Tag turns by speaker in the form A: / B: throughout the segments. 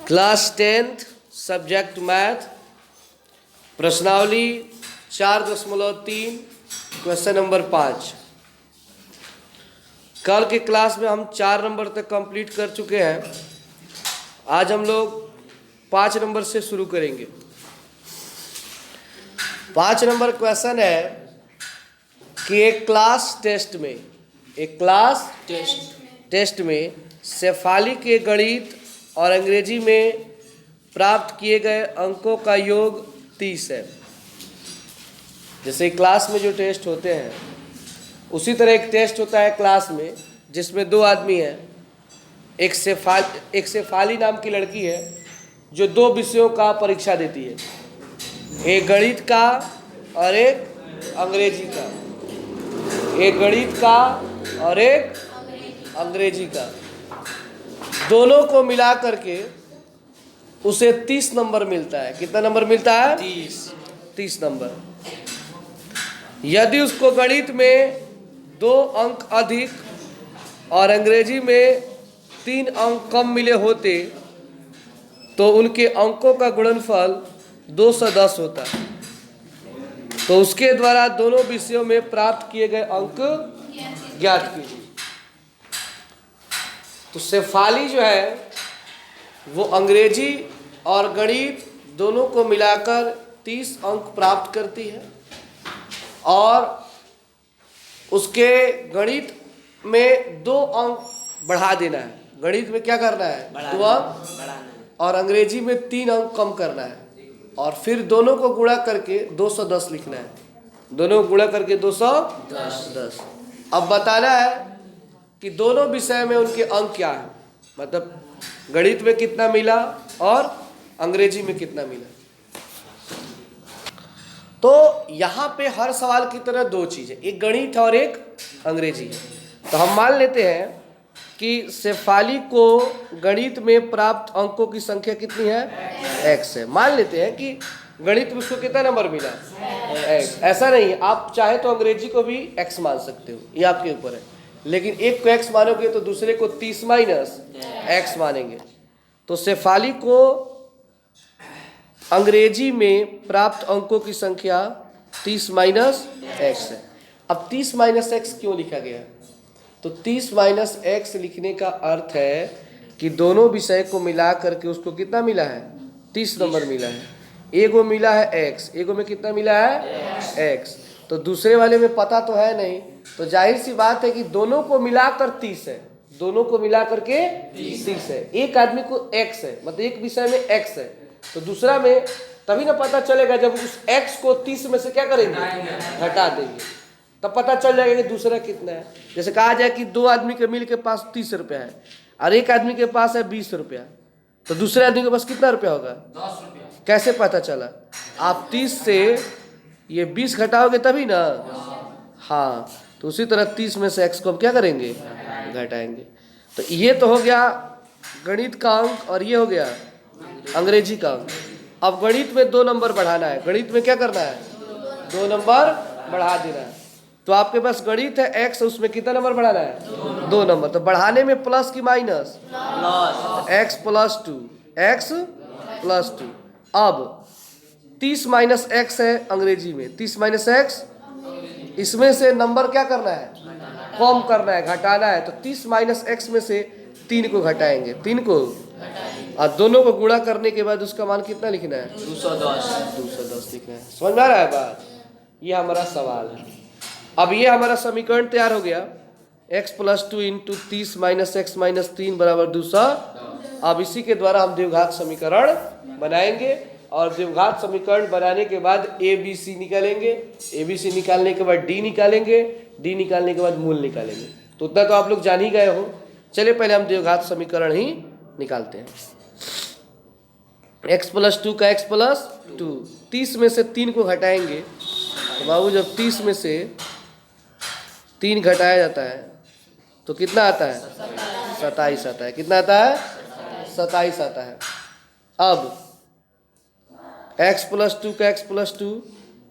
A: Class 10th subject math प्रश्नावली 4.3 question number 5। कल के क्लास में हम 4 नंबर तक कंप्लीट कर चुके हैं। आज हम लोग 5 नंबर से शुरू करेंगे। 5 नंबर क्वेश्चन है कि एक क्लास टेस्ट में शेफाली के गणित और अंग्रेजी में प्राप्त किए गए अंकों का योग 30 है। जैसे क्लास में जो टेस्ट होते हैं उसी तरह एक टेस्ट होता है क्लास में, जिसमें 2 आदमी हैं। एक शेफाली नाम की लड़की है जो 2 विषयों का परीक्षा देती है, एक गणित का और एक अंग्रेजी का। एक गणित का और एक अंग्रेजी का, दोनों को मिला करके उसे 30 नंबर मिलता है। कितना नंबर मिलता है? 30 नंबर। यदि उसको गणित में 2 अंक अधिक और अंग्रेजी में 3 अंक कम मिले होते तो उनके अंकों का गुणनफल 210 होता। तो उसके द्वारा दोनों विषयों में प्राप्त किए गए अंक ज्ञात कीजिए। तो शेफाली जो है वो अंग्रेजी और गणित दोनों को मिलाकर 30 अंक प्राप्त करती है, और उसके गणित में 2 अंक बढ़ा देना है। गणित में क्या करना है? 2 अंक, और अंग्रेजी में 3 अंक कम करना है, और फिर दोनों को गुणा करके 210 लिखना है। दोनों को गुणा करके 210। अब बताना है कि दोनों विषय में उनके अंक क्या है, मतलब गणित में कितना मिला और अंग्रेजी में कितना मिला। तो यहाँ पे हर सवाल की तरह 2 चीजें, एक गणित और एक अंग्रेजी है। तो हम मान लेते हैं कि शेफाली को गणित में प्राप्त अंकों की संख्या कितनी है? x है। मान लेते हैं कि गणित में उसको कितना नंबर मिला? x। ऐसा नहीं, आप चाहे तो अंग्रेजी को भी x मान सकते हो, ये आपके ऊपर है। लेकिन एक को x मानोगे तो दूसरे को 30 माइनस x मानेंगे। तो शेफाली को अंग्रेजी में प्राप्त अंकों की संख्या 30 माइनस x है। अब 30 माइनस x क्यों लिखा गया? तो 30 माइनस x लिखने का अर्थ है कि दोनों विषय को मिला करके उसको कितना मिला है? 30 नंबर मिला है। एगो मिला है x, एगो में कितना मिला है? x। तो दूसरे वाले में पता तो है नहीं, तो जाहिर सी बात है कि दोनों को मिलाकर 30 है। दोनों को मिला करके 30 है। एक आदमी को x है, मतलब एक विषय में x है, तो दूसरा में तभी ना पता चलेगा जब उस x को 30 में से क्या करेंगे? घटा देंगे, तब पता चल जाएगा कि दूसरा कितना है। जैसे कहा जाए कि 2 आदमी के मिल के पास 30 रुपया है और एक आदमी के पास है 20 रुपया, तो दूसरे आदमी के पास कितना रुपया होगा? 10 रुपया। कैसे पता चला? आप 30 से ये 20 घटाओगे तभी ना। हाँ, तो उसी तरह 30 में से x को हम क्या करेंगे? घटाएंगे। तो ये तो हो गया गणित का अंक, और ये हो गया अंग्रेजी का अंक। अब गणित में 2 नंबर बढ़ाना है। गणित में क्या करना है? 2 नंबर बढ़ा देना है। तो आपके पास गणित है x, उसमें कितना नंबर बढ़ाना है? 2 नंबर। तो बढ़ाने में प्लस की minus? x plus 2, x plus 2। अब 30 माइनस x है अंग्रेजी में, 30 माइनस x, इसमें से नंबर क्या करना है? कम करना है, घटाना है। तो 30 माइनस x में से 3 को घटाएंगे, 3 को, और दोनों को गुणा करने के बाद उसका मान कितना लिखना है? 210 लिखना है। समझ में आ रहा है बात? ये हमारा सवाल है। अब ये हमारा समीकरण तैयार हो गया, x plus 2 into 30 minus x minus 3 बराबर 200। अब इसी के द्वारा हम द्विघात समीकरण बनाएंगे, और द्विघात समीकरण बनाने के बाद a b c निकालेंगे, a b c निकालने के बाद d निकालेंगे, d निकालने के बाद मूल निकालेंगे। तो उतना तो आप लोग जान ही गए हो। चलिए पहले हम द्विघात समीकरण ही निकालते हैं। x प्लस 2 का x प्लस 2, 30 में से 3 को घटाएंगे। तो बाबू जब 30 में से 3 घटाया जाता है तो कितना आता है? 27 आता है। कितना आता है? 27 आता है। अब x प्लस 2 का x प्लस 2,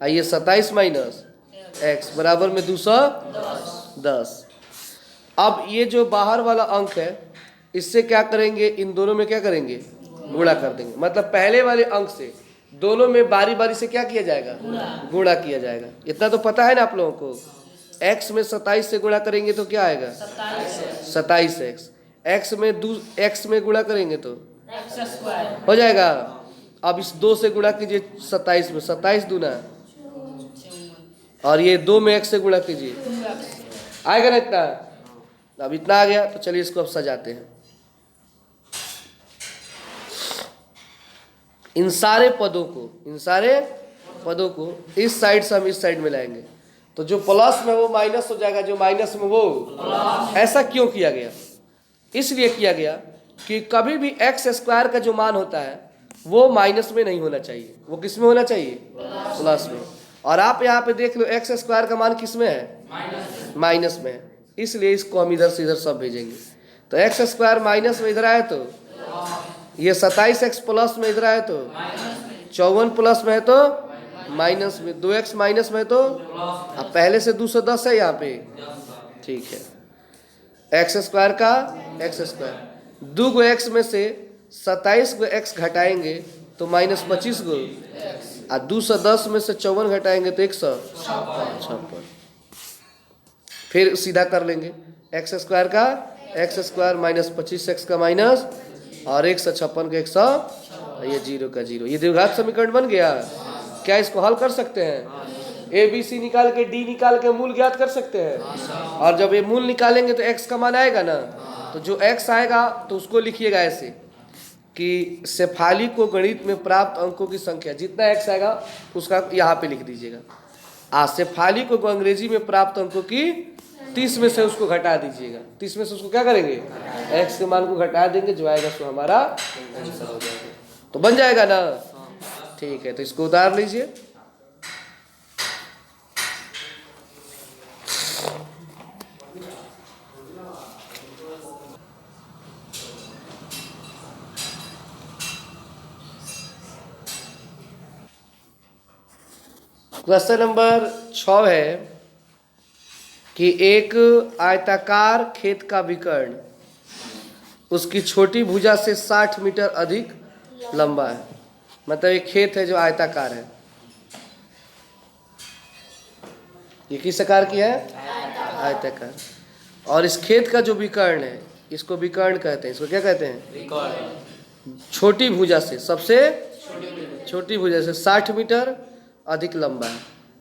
A: आइए 27 माइनस x बराबर में 210। अब ये जो बाहर वाला अंक है इससे क्या करेंगे? इन दोनों में क्या करेंगे? गुणा कर देंगे। मतलब पहले वाले अंक से दोनों में बारी बारी से क्या किया जाएगा? गुणा किया जाएगा। इतना तो पता है ना आप लोगों को। x में 27 से गुणा करेंगे तो क्या आएगा? 27x। x में गुणा करेंगे तो हो जाएगा। अब इस 2 से गुणा कीजिए 27 में, 27 दूना, और ये 2 में x से गुणा कीजिए, आएगा ना इतना? अब इतना आ गया तो चलिए इसको अब सजाते हैं। इन सारे पदों को इस साइड से हम इस साइड में लाएंगे तो जो प्लस में वो माइनस हो जाएगा, जो माइनस में वो प्लस। ऐसा क्यों किया गया? इसलिए किया गया कि कभी भी एक्स स्क्वायर का जो मान होता है वो माइनस में नहीं होना चाहिए, वो किस में होना चाहिए? प्लस में। और आप यहाँ पे देख लो एक्स स्क्वायर का मान किस में है? माइनस में है। इसलिए इसको हम इधर से इधर सब भेजेंगे। तो एक्स स्क्वायर माइनस में इधर आए तो ये 27x प्लस में इधर आए तो 54 प्लस में है तो माइनस में, 2x माइनस में तो अब पहले से 210 है यहाँ पे, ठीक है। एक्स स्क्वायर का एक्स स्क्वायर, 2 गो एक्स में से 27 गो एक्स घटाएंगे तो माइनस 25 गो, और 210 में से 54 घटाएंगे तो 156। फिर सीधा कर लेंगे, एक्स स्क्वायर का एक्स स्क्वायर माइनस 25x का माइनस और 156 का 100, ये 0 का 0। ये द्विघात समीकरण बन गया। क्या इसको हल कर सकते हैं? ए बी सी निकाल के डी निकाल के मूल ज्ञात कर सकते हैं। और जब ये मूल निकालेंगे तो x का मान आएगा ना, तो जो x आएगा तो उसको लिखिएगा ऐसे कि शेफाली को गणित में प्राप्त अंकों की संख्या, जितना x आएगा उसका यहाँ पे लिख दीजिएगा। शेफाली को अंग्रेजी में प्राप्त अंकों की 30 में से उसको घटा दीजिएगा। 30 में से उसको क्या करेंगे? x के मान को घटा देंगे, जो आएगा सो हमारा आंसर हो जाएगा। तो बन जाएगा ना? ठीक है, तो इसको उतार लीजिए। क्वेश्चन नंबर 6 है कि एक आयताकार खेत का विकर्ण उसकी छोटी भुजा से 60 मीटर अधिक लंबा है। मतलब एक खेत है जो आयताकार है। ये किस आकार की है? आयताकार। और इस खेत का जो विकर्ण है, इसको विकर्ण कहते हैं। इसको क्या कहते हैं? छोटी भुजा से, सबसे छोटी भुजा से 60 मीटर अधिक लंबा है।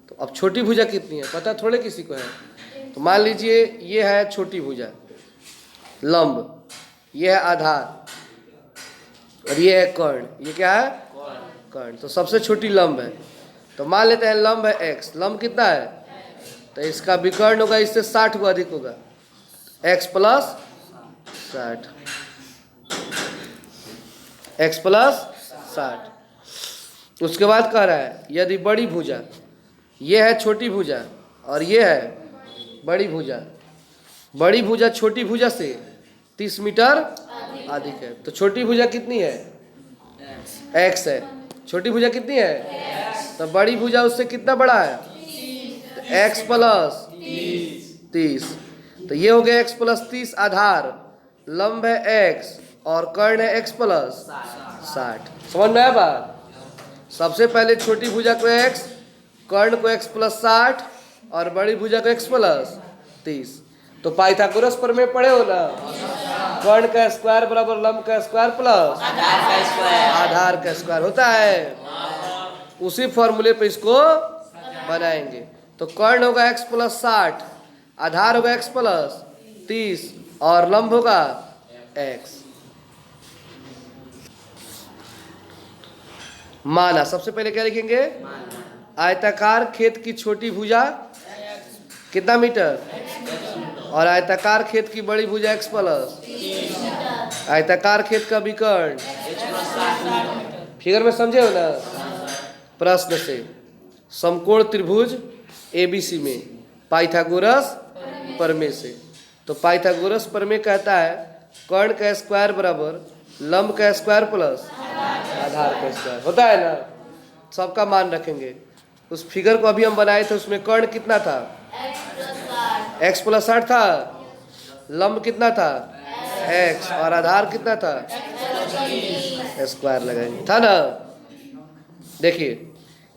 A: तो अब छोटी भुजा कितनी है पता थोड़े किसी को है। तो मान लीजिए ये है छोटी भुजा, लंब, ये है आधार, और ये है कर्ण। ये क्या है? कर्ण। तो सबसे छोटी लंब है। तो मान लेते हैं लंब है x। लंब कितना है? तो इसका विकर्ण होगा, इससे 60 को अधिक होगा, x प्लस 60, x प्लस 60। उसके बाद कह रहा है यदि बड़ी भुजा, ये है छोटी भुजा और ये है बड़ी भुजा, बड़ी भुजा छोटी भुजा से 30 मीटर अधिक है। तो छोटी भुजा कितनी है? x है। छोटी भुजा कितनी है? तो बड़ी भुजा उससे कितना बड़ा है? तो x प्लस 30। तो ये हो गया x प्लस 30 आधार, लंब है x और कर्ण है x प्लस 60। समझ में आया बात? सबसे पहले छोटी भुजा को x, कर्ण को x प्लस 60 और बड़ी भुजा को x प्लस 30। तो पाइथागोरस प्रमेय पढ़े हो ना? कर्ण का स्क्वायर बराबर लंब का स्क्वायर प्लस आधार का स्क्वायर होता है। उसी फॉर्मूले पे इसको बनाएंगे। तो कर्ण होगा x प्लस 60, आधार होगा x प्लस 30 और लंब होगा x। माना, सबसे पहले क्या लिखेंगे? आयताकार खेत की छोटी भुजा कितना मीटर, और आयताकार खेत की बड़ी भुजा x प्लस, आयताकार खेत का विकर्ण, फिगर में समझे हो ना? प्रश्न से समकोण त्रिभुज ABC में पाइथागोरस प्रमेय से। तो पाइथागोरस प्रमेय कहता है कर्ण का स्क्वायर बराबर लंब का स्क्वायर प्लस आधार का स्क्वायर होता है ना? सबका मान रखेंगे। उस फिगर को अभी हम बनाए थे, उसमें कर्ण कितना था? x प्लस 60 था। लंब कितना था? x। और आधार कितना था? स्क्वायर लगाएंगे, था ना। देखिए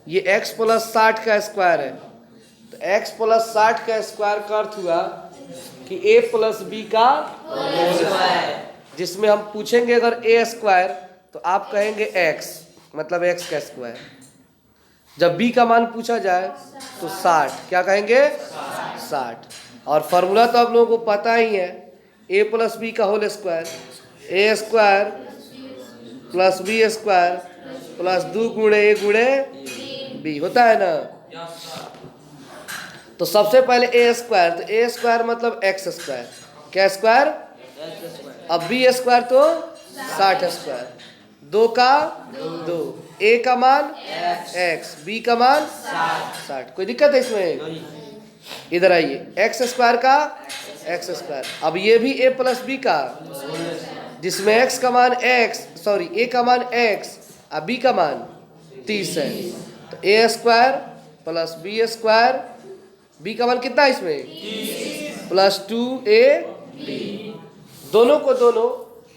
A: ये x प्लस 60 का स्क्वायर है, तो x प्लस 60 का स्क्वायर का अर्थ हुआ कि a प्लस बी का स्क्वायर, जिसमें हम पूछेंगे अगर a स्क्वायर तो आप कहेंगे x, मतलब x का स्क्वायर। जब b का मान पूछा जाए तो 60, क्या कहेंगे 60। और फॉर्मूला तो आप लोगों को पता ही है, a प्लस बी का whole square, a square plus B square plus 2 गुणे a गुणे b होता है ना। तो सबसे पहले a स्क्वायर, तो a स्क्वायर मतलब x स्क्वायर, क्या स्क्वायर, अब b स्क्वायर तो 60 स्क्वायर, 2 का 2, a का मान x, b का मान 60। कोई दिक्कत है इसमें? इधर आइए, x स्क्वायर का x स्क्वायर, अब ये भी a प्लस b का, जिसमें x का मान a का मान x और b का मान 30 है, तो a square plus b square, b का मान कितना है इसमें प्लस 2ab, दोनों को दोनों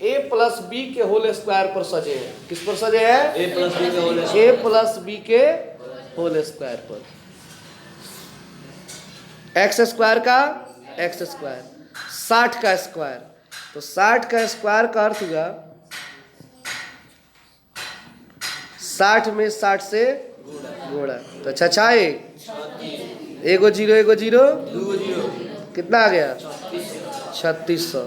A: a प्लस b के होल स्क्वायर पर सजे हैं। किस पर सजे हैं? a प्लस b के होल स्क्वायर पर। x स्क्वायर का x स्क्वायर, 60 का स्क्वायर, तो 60 का स्क्वायर का अर्थ हुआ 60 में 60 से गुणा, तो अच्छा एगो जीरो कितना आ गया 3600,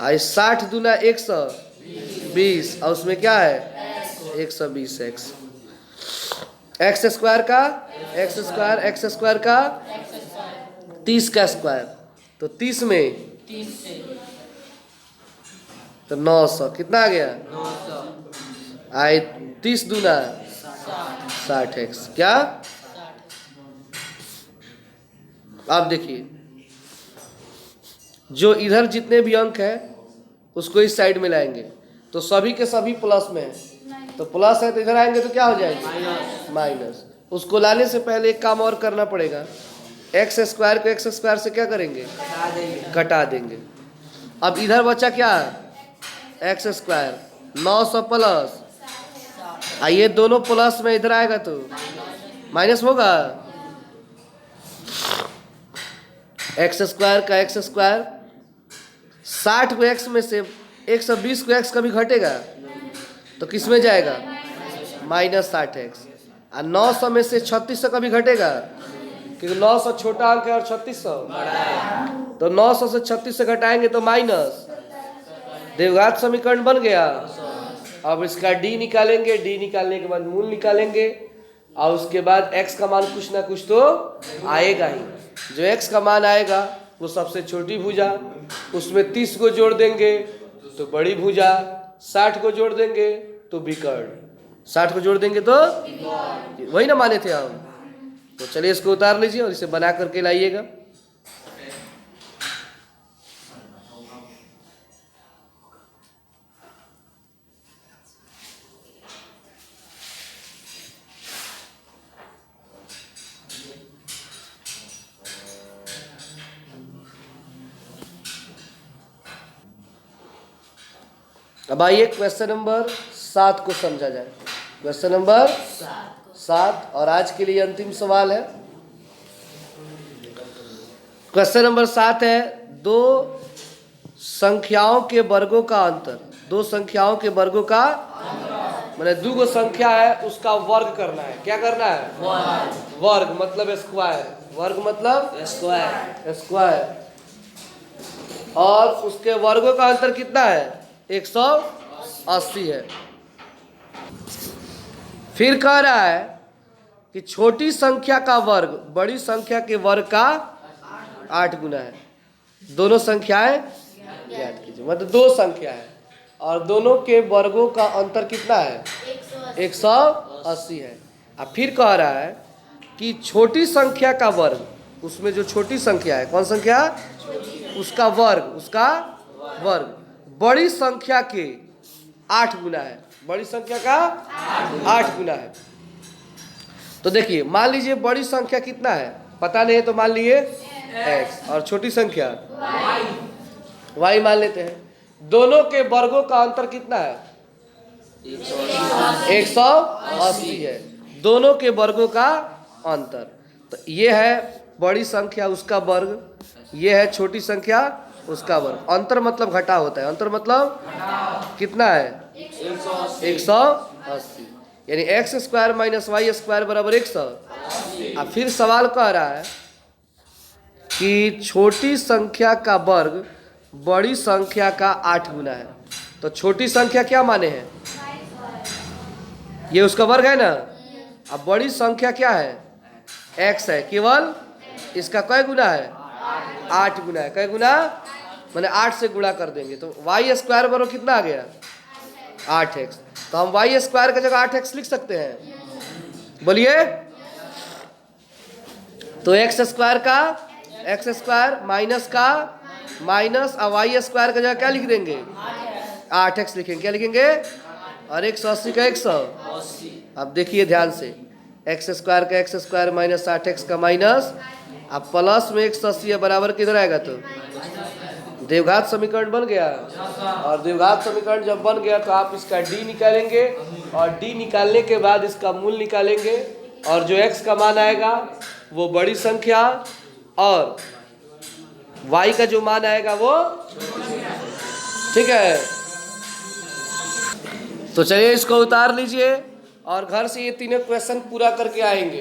A: और 60 दूना 120, और उसमें क्या है 120x, x स्क्वायर का x स्क्वायर का 30 का स्क्वायर, तो 30 में तो 900, कितना आ गया 30 दूना 60x, क्या। आप देखिए जो इधर जितने भी अंक है उसको इस साइड में लाएंगे तो सभी के सभी प्लस में है, तो प्लस है तो इधर आएंगे तो क्या हो जाएगा माइनस। उसको लाने से पहले एक काम और करना पड़ेगा, x स्क्वायर को x स्क्वायर से क्या करेंगे कटा देंगे। अब इधर बचा क्या x स्क्वायर 900 प्लस, ये दोनों प्लस में इधर आएगा तो माइनस होगा, x स्क्वायर का x स्क्वायर, 60 को x में से 120 को x कभी घटेगा तो किस में जाएगा माइनस 60x, और 900 में से 3600 कभी घटेगा क्योंकि 900 छोटा अंक है और 3600, तो 900 से 3600 घटाएंगे तो माइनस, द्विघात समीकरण बन गया। अब इसका d निकालेंगे, d निकालने के बाद मूल निकालेंगे, और उसके बाद x का मान कुछ ना कुछ तो आएगा ही। जो x का मान आएगा वो सबसे छोटी भुजा, उसमें 30 को जोड़ देंगे तो बड़ी भुजा, 60 को जोड़ देंगे तो विकर्ण, 60 को जोड़ देंगे तो वही ना माने थे हम। तो चलिए इसको उतार लीजिए और इसे बना करके लाइएगा। अब आइए क्वेश्चन नंबर 7 को समझा जाए। क्वेश्चन नंबर 7 और आज के लिए अंतिम सवाल है। क्वेश्चन नंबर 7 है, दो संख्याओं के वर्गों का अंतर, दो संख्याओं के वर्गों का मैंने दो गो संख्या है उसका वर्ग करना है। क्या करना है वर्ग मतलब स्क्वायर, वर्ग मतलब स्क्वायर, और उसके वर्गों का अंतर कितना है 180 है। फिर कह रहा है कि छोटी संख्या का वर्ग बड़ी संख्या के वर्ग का 8 गुना है। दोनों संख्याएं याद कीजिए, मतलब दो संख्या है और दोनों के वर्गों का अंतर कितना है 180 है। अब फिर कह रहा है कि छोटी संख्या का वर्ग, उसमें जो छोटी संख्या है कौन संख्या उसका वर्ग बड़ी संख्या के 8 गुना है, बड़ी संख्या का 8 गुना है। तो देखिए मान लीजिए बड़ी संख्या कितना है पता नहीं है, तो मान लिए x और छोटी संख्या y मान लेते हैं। दोनों के वर्गों का अंतर कितना है 180 है, दोनों के वर्गों का अंतर। तो ये है बड़ी संख्या उसका वर्ग, ये है छोटी संख्या उसका वर्ग। अंतर मतलब घटा होता है, अंतर मतलब कितना है 180, यानी X square minus Y square बराबर 100। अब फिर सवाल कह रहा है कि छोटी संख्या का वर्ग बड़ी संख्या का 8 गुना है। तो छोटी संख्या क्या माने हैं, ये उसका वर्ग है ना। अब बड़ी संख्या क्या है, x है, केवल इसका कै गुना है 8 गुना है। कै गुना मैंने 8 से गुणा कर देंगे तो वाई स्क्वायर बराबर कितना आ गया 8x। तो हम वाई स्क्वायर की जगह 8x लिख सकते हैं, बोलिए। तो एक्स स्क्वायर माइनस का माइनस और वाई स्क्वायर की जगह क्या लिख देंगे 8x लिखेंगे। क्या लिखेंगे, और 180 का 100। अब देखिए ध्यान से, एक्स स्क्वायर माइनस 8x का माइनस, अब प्लस में 180 बराबर किधर आएगा, तो देवघात समीकरण बन गया। और देवघात समीकरण जब बन गया तो आप इसका d निकालेंगे, और d निकालने के बाद इसका मूल निकालेंगे, और जो x का मान आएगा वो बड़ी संख्या, और y का जो मान आएगा वो, ठीक है। तो चलिए इसको उतार लीजिए और घर से ये तीनों क्वेश्चन पूरा करके आएंगे।